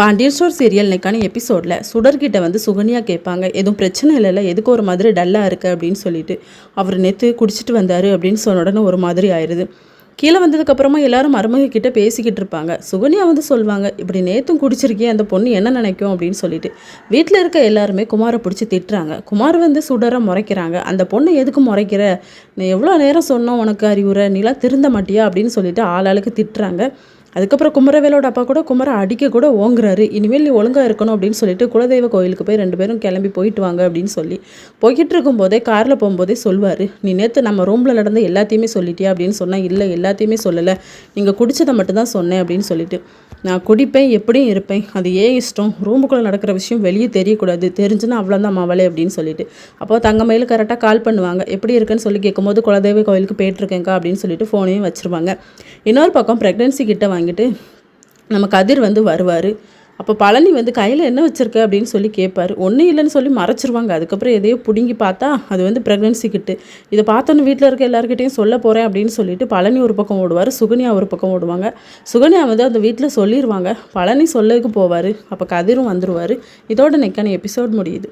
Pandian store serial இன்னைக்கான எபிசோடில் சுடர்கிட்ட வந்து சுகன்யா கேட்பாங்க, எதுவும் பிரச்சனை இல்லைல்ல, எதுக்கு ஒரு மாதிரி டல்லாக இருக்குது அப்படின்னு சொல்லிட்டு. அவர் நேற்று குடிச்சிட்டு வந்தார் அப்படின்னு சொன்ன உடனே ஒரு மாதிரி ஆயிடுது. கீழே வந்ததுக்கப்புறமா எல்லாரும் மருமக கிட்ட பேசிக்கிட்டு இருப்பாங்க. சுகன்யா வந்து சொல்லுவாங்க, இப்படி நேற்றும் குடிச்சிருக்கேன், அந்த பொண்ணு என்ன நினைக்கும் அப்படின்னு சொல்லிட்டு. வீட்டில் இருக்க எல்லாருமே குமாரை பிடிச்சி திட்டுறாங்க. குமார் வந்து சுடரை முறைக்கிறாங்க. அந்த பொண்ணை எதுக்கு முறைக்கிற, நீ எவ்வளோ நேரம் சொன்னோம் உனக்கு அறிவுரை, நீலாம் திருந்த மாட்டியா அப்படின்னு சொல்லிட்டு ஆளாளுக்கு திட்டுறாங்க. அதுக்கப்புறம் குமரவேலோட அப்பா கூட குமரை அடிக்க கூட ஓங்குறாரு. இனிமேல் நீ ஒழுங்காக இருக்கணும் அப்படின்னு சொல்லிட்டு குலதெய்வ கோயிலுக்கு போய் 2 பேரும் கிளம்பி போயிட்டு வாங்க அப்படின்னு சொல்லி போய்கிட்டு இருக்கும்போதே காரில் போகும்போதே சொல்வார், நீ நேற்று நம்ம ரூமில் நடந்த எல்லாத்தையுமே சொல்லிட்டியா அப்படின்னு சொன்னால், இல்லை எல்லாத்தையுமே சொல்லலை, நீங்கள் குடித்ததை மட்டும்தான் சொன்னேன் அப்படின்னு சொல்லிட்டு. நான் குடிப்பேன், எப்படியும் இருப்பேன், அது ஏன் இஷ்டம், ரூமுக்குள்ளே நடக்கிற விஷயம் வெளியே தெரியக்கூடாது, தெரிஞ்சுன்னா அவ்வளோதான் மாவளே அப்படின்னு சொல்லிட்டு. அப்போ தங்கமயிலும் கரெக்டாக கால் பண்ணுவாங்க, எப்படி இருக்குன்னு சொல்லி கேட்கும்போது குலதெய்வ கோயிலுக்கு போயிட்டுருக்கேங்க்கா அப்படின்னு சொல்லிட்டு ஃபோனையும் வச்சுருவாங்க. இன்னொரு பக்கம் ப்ரெக்னென்சி கிட்ட வாங்கிட்டு நம்ம கதிர் வந்து வருவார். அப்போ பழனி வந்து கையில் என்ன வச்சுருக்க அப்படின்னு சொல்லி கேட்பார். ஒன்றும் இல்லைன்னு சொல்லி மறைச்சிருவாங்க. அதுக்கப்புறம் எதையோ பிடுங்கி பார்த்தா அது வந்து ப்ரெக்னென்சி கிட்டு. இதை பார்த்தோன்னு வீட்டில் இருக்க எல்லாருக்கிட்டையும் சொல்ல போகிறேன் அப்படின்னு சொல்லிட்டு பழனி ஒரு பக்கம் ஓடுவார், சுகன்யா ஒரு பக்கம் ஓடுவாங்க. சுகன்யா வந்து அந்த வீட்டில் சொல்லிடுவாங்க, பழனி சொல்லதுக்கு போவார். அப்போ கதிரும் வந்துடுவார். இதோட இன்னைக்கான எபிசோட் முடியுது.